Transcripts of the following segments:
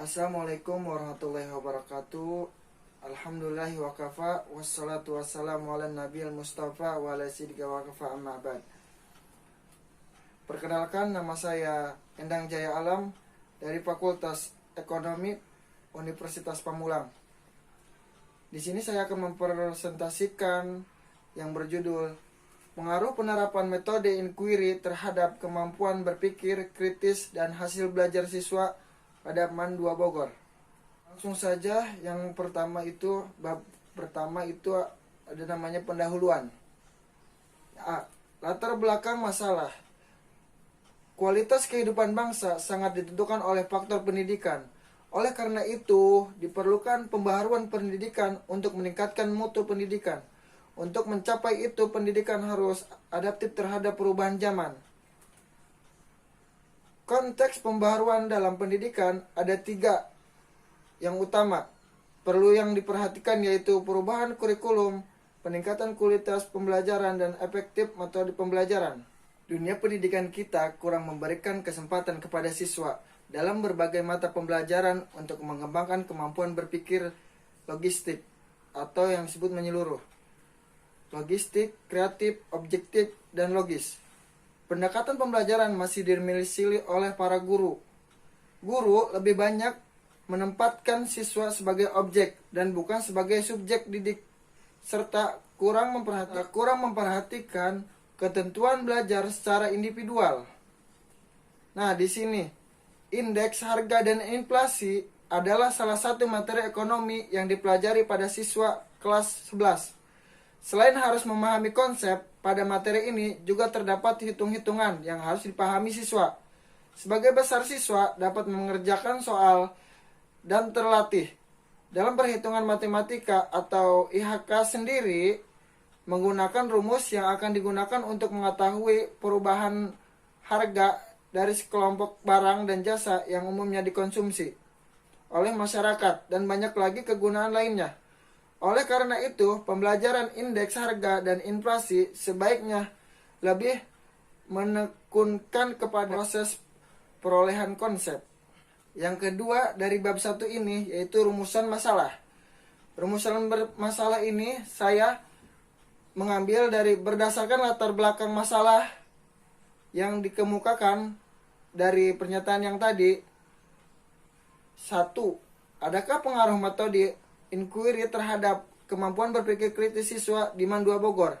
Assalamualaikum warahmatullahi wabarakatuh. Alhamdulillahi wa kafa. Wassalatu wassalamu ala nabiyil mustafa wa ala sidika wa kafa, amma ba'd. Perkenalkan, nama saya Endang Jaya Alam dari Fakultas Ekonomi Universitas Pamulang. Di sini saya akan mempresentasikan yang berjudul Pengaruh penerapan metode inquiry terhadap kemampuan berpikir kritis dan hasil belajar siswa pada MAN 2 Bogor. Langsung saja, yang pertama itu bab pertama itu ada namanya pendahuluan. Latar belakang masalah. Kualitas kehidupan bangsa sangat ditentukan oleh faktor pendidikan. Oleh karena itu, diperlukan pembaharuan pendidikan untuk meningkatkan mutu pendidikan. Untuk mencapai itu, pendidikan harus adaptif terhadap perubahan zaman. Konteks pembaharuan dalam pendidikan ada 3 yang utama. Perlu yang diperhatikan yaitu perubahan kurikulum, peningkatan kualitas pembelajaran, dan efektif metode pembelajaran. Dunia pendidikan kita kurang memberikan kesempatan kepada siswa dalam berbagai mata pembelajaran untuk mengembangkan kemampuan berpikir logistik atau yang disebut menyeluruh. Logistik, kreatif, objektif, dan logis. Pendekatan pembelajaran masih dimiliki oleh para guru. Guru lebih banyak menempatkan siswa sebagai objek dan bukan sebagai subjek didik, serta kurang memperhatikan ketentuan belajar secara individual. Nah, di sini indeks harga dan inflasi adalah salah satu materi ekonomi yang dipelajari pada siswa kelas 11. Selain harus memahami konsep, pada materi ini juga terdapat hitung-hitungan yang harus dipahami siswa. Sebagai besar siswa dapat mengerjakan soal dan terlatih dalam perhitungan matematika atau IHK sendiri menggunakan rumus yang akan digunakan untuk mengetahui perubahan harga dari sekelompok barang dan jasa yang umumnya dikonsumsi oleh masyarakat, dan banyak lagi kegunaan lainnya. Oleh karena itu, pembelajaran indeks harga dan inflasi sebaiknya lebih menekunkan kepada proses perolehan konsep. Yang kedua dari bab 1 ini yaitu rumusan masalah. Rumusan masalah ini saya mengambil dari berdasarkan latar belakang masalah yang dikemukakan dari pernyataan yang tadi. 1. Adakah pengaruh metode inquiry terhadap kemampuan berpikir kritis siswa di MAN 2 Bogor?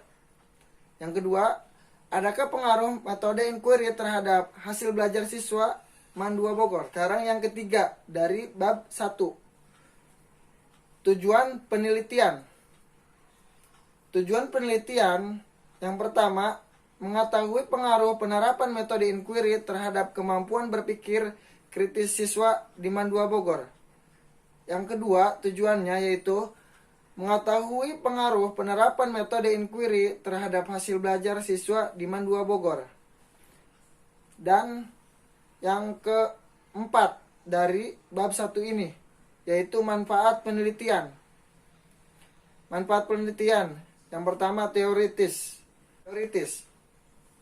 Yang kedua, adakah pengaruh metode inquiry terhadap hasil belajar siswa MAN 2 Bogor? Sekarang yang ketiga dari bab 1. Tujuan penelitian. Tujuan penelitian yang pertama, mengetahui pengaruh penerapan metode inquiry terhadap kemampuan berpikir kritis siswa di MAN 2 Bogor. Yang kedua, tujuannya yaitu mengetahui pengaruh penerapan metode inquiry terhadap hasil belajar siswa di MAN 2 Bogor. Dan yang keempat dari bab 1 ini yaitu manfaat penelitian. Manfaat penelitian yang pertama teoritis.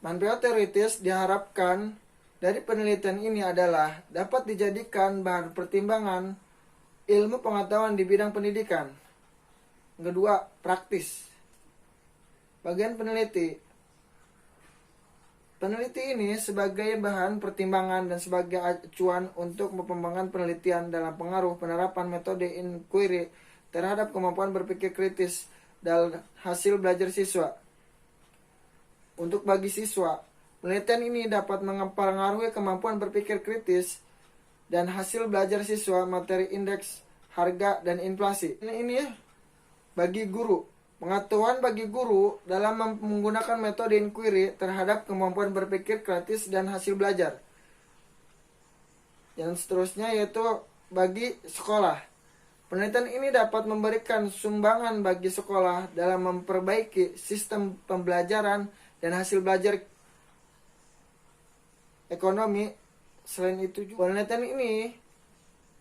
Manfaat teoritis diharapkan dari penelitian ini adalah dapat dijadikan bahan pertimbangan ilmu pengetahuan di bidang pendidikan. Yang kedua, praktis. Bagian peneliti. Peneliti ini sebagai bahan pertimbangan dan sebagai acuan untuk pengembangan penelitian dalam pengaruh penerapan metode inquiry terhadap kemampuan berpikir kritis dan hasil belajar siswa. Untuk bagi siswa, penelitian ini dapat mempengaruhi kemampuan berpikir kritis dan hasil belajar siswa materi indeks harga dan inflasi. Ini bagi guru. Pengetahuan bagi guru dalam menggunakan metode inquiry terhadap kemampuan berpikir kritis dan hasil belajar. Yang seterusnya yaitu bagi sekolah. Penelitian ini dapat memberikan sumbangan bagi sekolah dalam memperbaiki sistem pembelajaran dan hasil belajar ekonomi. Selain itu juga, penelitian ini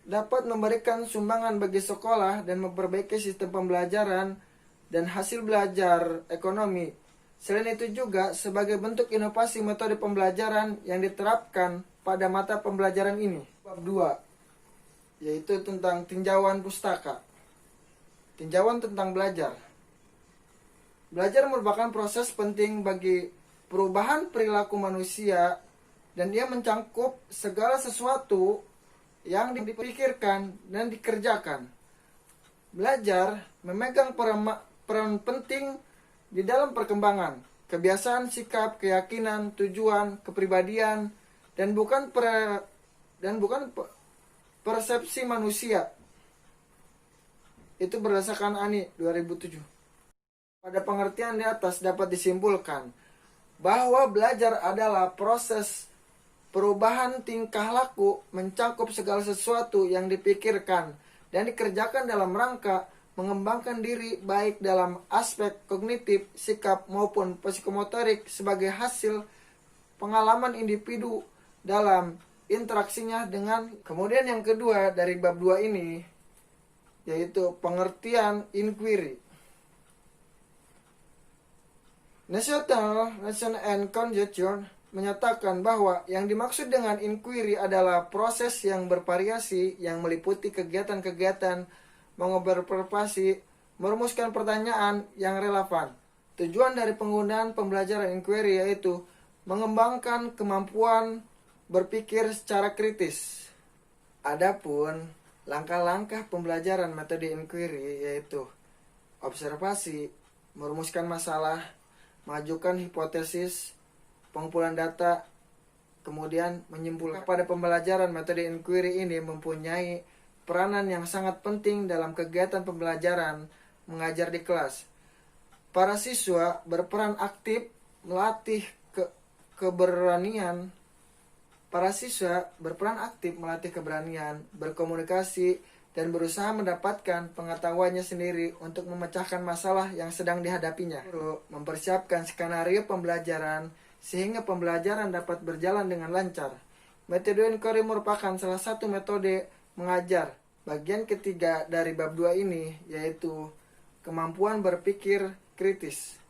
dapat memberikan sumbangan bagi sekolah dan memperbaiki sistem pembelajaran dan hasil belajar ekonomi. Selain itu juga sebagai bentuk inovasi metode pembelajaran yang diterapkan pada mata pembelajaran ini. Bab 2 yaitu tentang tinjauan pustaka. Tinjauan tentang belajar. Belajar merupakan proses penting bagi perubahan perilaku manusia dan ia mencangkup segala sesuatu yang dipikirkan dan dikerjakan. Belajar memegang peran penting di dalam perkembangan, kebiasaan, sikap, keyakinan, tujuan, kepribadian, dan bukan persepsi manusia. Itu berdasarkan ANI 2007. Pada pengertian di atas dapat disimpulkan bahwa belajar adalah proses perubahan tingkah laku mencakup segala sesuatu yang dipikirkan dan dikerjakan dalam rangka mengembangkan diri baik dalam aspek kognitif, sikap maupun psikomotorik sebagai hasil pengalaman individu dalam interaksinya dengan. Kemudian yang kedua dari bab 2 ini yaitu pengertian inquiry. Nation and Conjecture menyatakan bahwa yang dimaksud dengan inquiry adalah proses yang bervariasi yang meliputi kegiatan-kegiatan mengobservasi, merumuskan pertanyaan yang relevan. Tujuan dari penggunaan pembelajaran inquiry yaitu mengembangkan kemampuan berpikir secara kritis. Adapun langkah-langkah pembelajaran metode inquiry yaitu observasi, merumuskan masalah, mengajukan hipotesis, pengumpulan data, kemudian menyimpulkan. Pada pembelajaran metode inquiry ini mempunyai peranan yang sangat penting dalam kegiatan pembelajaran mengajar di kelas. Para siswa berperan aktif melatih keberanian. Para siswa berperan aktif melatih keberanian, berkomunikasi, dan berusaha mendapatkan pengetahuannya sendiri untuk memecahkan masalah yang sedang dihadapinya. Mempersiapkan skenario pembelajaran sehingga pembelajaran dapat berjalan dengan lancar. Metode inquiry merupakan salah satu metode mengajar. Bagian ketiga dari bab 2 ini yaitu kemampuan berpikir kritis.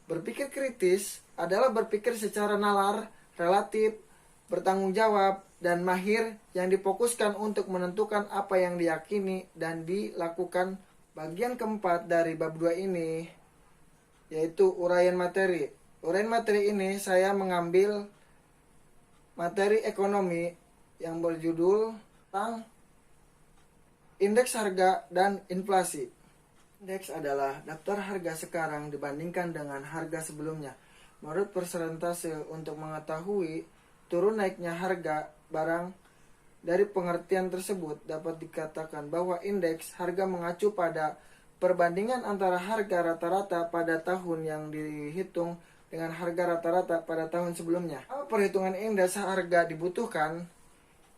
Berpikir kritis adalah berpikir secara nalar, relatif, bertanggung jawab, dan mahir yang difokuskan untuk menentukan apa yang diyakini dan dilakukan. Bagian keempat dari bab 2 ini yaitu uraian materi. Uraian materi ini saya mengambil materi ekonomi yang berjudul tentang indeks harga dan inflasi. Indeks adalah daftar harga sekarang dibandingkan dengan harga sebelumnya. Menurut persentase untuk mengetahui turun naiknya harga barang. Dari pengertian tersebut dapat dikatakan bahwa indeks harga mengacu pada perbandingan antara harga rata-rata pada tahun yang dihitung dengan harga rata-rata pada tahun sebelumnya. Perhitungan indeks harga dibutuhkan.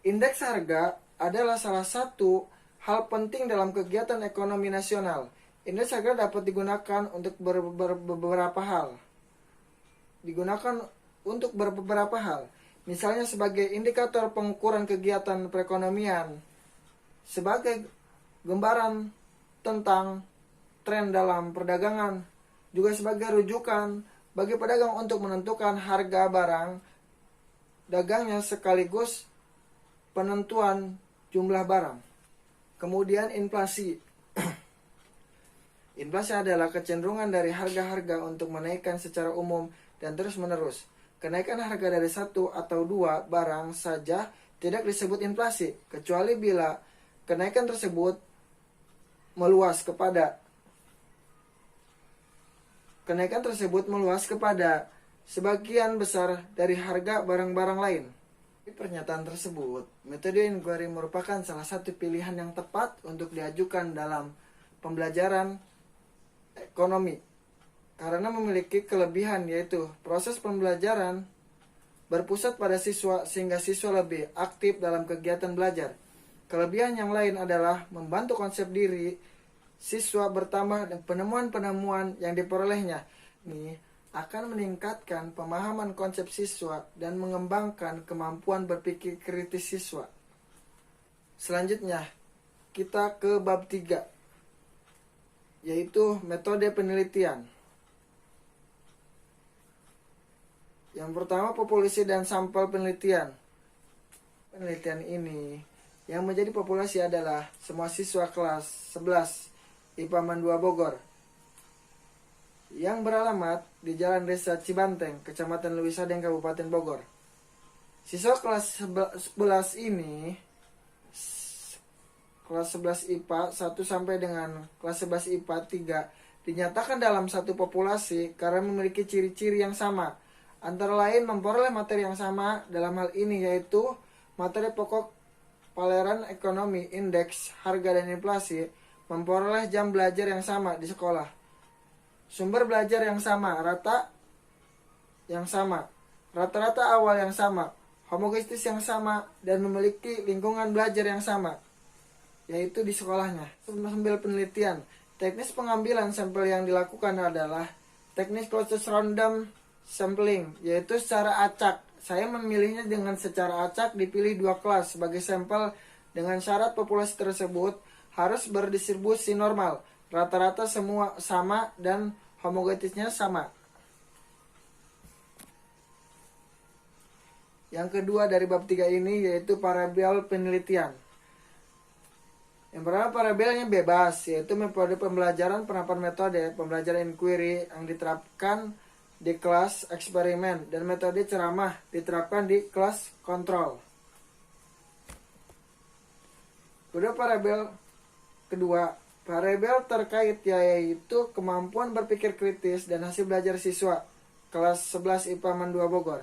Indeks harga adalah salah satu hal penting dalam kegiatan ekonomi nasional. Indeks harga dapat digunakan untuk beberapa hal. Misalnya sebagai indikator pengukuran kegiatan perekonomian, sebagai gambaran tentang tren dalam perdagangan, juga sebagai rujukan bagi pedagang untuk menentukan harga barang dagangnya sekaligus penentuan jumlah barang. Kemudian inflasi. Inflasi adalah kecenderungan dari harga-harga untuk menaikkan secara umum dan terus-menerus. Kenaikan harga dari satu atau dua barang saja tidak disebut inflasi, kecuali bila kenaikan tersebut meluas kepada sebagian besar dari harga barang-barang lain. Di pernyataan tersebut, metode inquiry merupakan salah satu pilihan yang tepat untuk diajukan dalam pembelajaran ekonomi karena memiliki kelebihan, yaitu proses pembelajaran berpusat pada siswa sehingga siswa lebih aktif dalam kegiatan belajar. Kelebihan yang lain adalah membantu konsep diri siswa bertambah dan penemuan-penemuan yang diperolehnya. Ini akan meningkatkan pemahaman konsep siswa dan mengembangkan kemampuan berpikir kritis siswa. Selanjutnya, kita ke bab 3, yaitu metode penelitian. Yang pertama, populasi dan sampel penelitian. Penelitian ini Yang menjadi populasi adalah semua siswa kelas 11 IPA 2 Bogor yang beralamat di Jalan Desa Cibanteng, Kecamatan Lewisadeng, Kabupaten Bogor. Siswa kelas 11 ini, kelas 11 IPA 1 sampai dengan kelas 11 IPA 3 dinyatakan dalam satu populasi karena memiliki ciri-ciri yang sama. Antara lain memperoleh materi yang sama dalam hal ini, yaitu materi pokok Paleran Ekonomi, Indeks Harga dan Inflasi, memperoleh jam belajar yang sama di sekolah, sumber belajar yang sama, rata-rata awal yang sama, homogenis yang sama, dan memiliki lingkungan belajar yang sama, yaitu di sekolahnya. Sambil penelitian, teknis pengambilan sampel yang dilakukan adalah teknis closed random sampling, yaitu secara acak. Saya memilihnya dengan secara acak, dipilih 2 kelas sebagai sampel dengan syarat populasi tersebut harus berdistribusi normal, rata-rata semua sama dan homogenisnya sama. Yang kedua dari bab 3 ini yaitu parabel penelitian. Yang pertama, parabelnya bebas, yaitu metode pembelajaran penerapan metode pembelajaran inquiry yang diterapkan di kelas eksperimen, dan metode ceramah diterapkan di kelas kontrol. Kedua, parabel terkait yaitu kemampuan berpikir kritis dan hasil belajar siswa kelas 11 IPA 2 Bogor.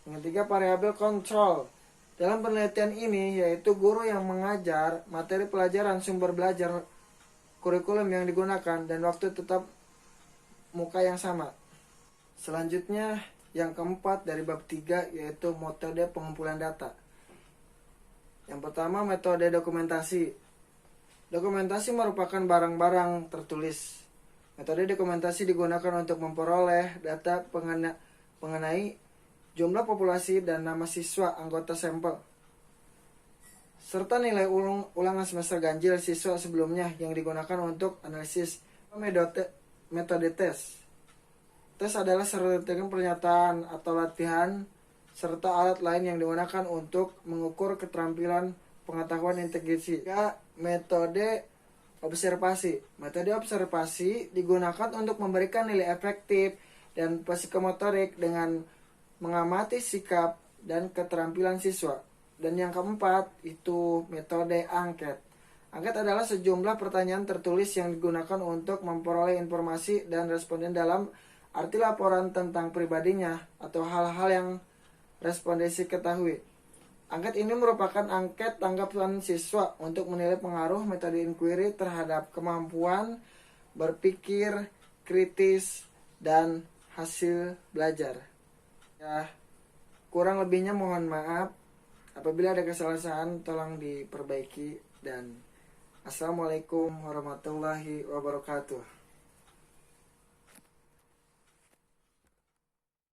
Yang ketiga, variabel kontrol. Dalam penelitian ini yaitu guru yang mengajar materi pelajaran, sumber belajar, kurikulum yang digunakan, dan waktu tetap muka yang sama. Selanjutnya, yang keempat dari bab 3 yaitu metode pengumpulan data. Yang pertama, metode dokumentasi. Dokumentasi merupakan barang-barang tertulis. Metode dokumentasi digunakan untuk memperoleh data mengenai jumlah populasi dan nama siswa anggota sampel, serta nilai ulangan semester ganjil siswa sebelumnya yang digunakan untuk analisis. Metode tes. Tes adalah serangkaian pernyataan atau latihan serta alat lain yang digunakan untuk mengukur keterampilan pengetahuan integrasi. Metode observasi. Metode observasi digunakan untuk memberikan nilai efektif dan psikomotorik dengan mengamati sikap dan keterampilan siswa. Dan yang keempat itu metode angket. Angket adalah sejumlah pertanyaan tertulis yang digunakan untuk memperoleh informasi dan responden dalam arti laporan tentang pribadinya atau hal-hal yang respondensi ketahui. Angket ini merupakan angket tanggapan siswa untuk menilai pengaruh metode inquiry terhadap kemampuan berpikir kritis dan hasil belajar. Ya, kurang lebihnya mohon maaf. Apabila ada kesalahan tolong diperbaiki, dan assalamualaikum warahmatullahi wabarakatuh.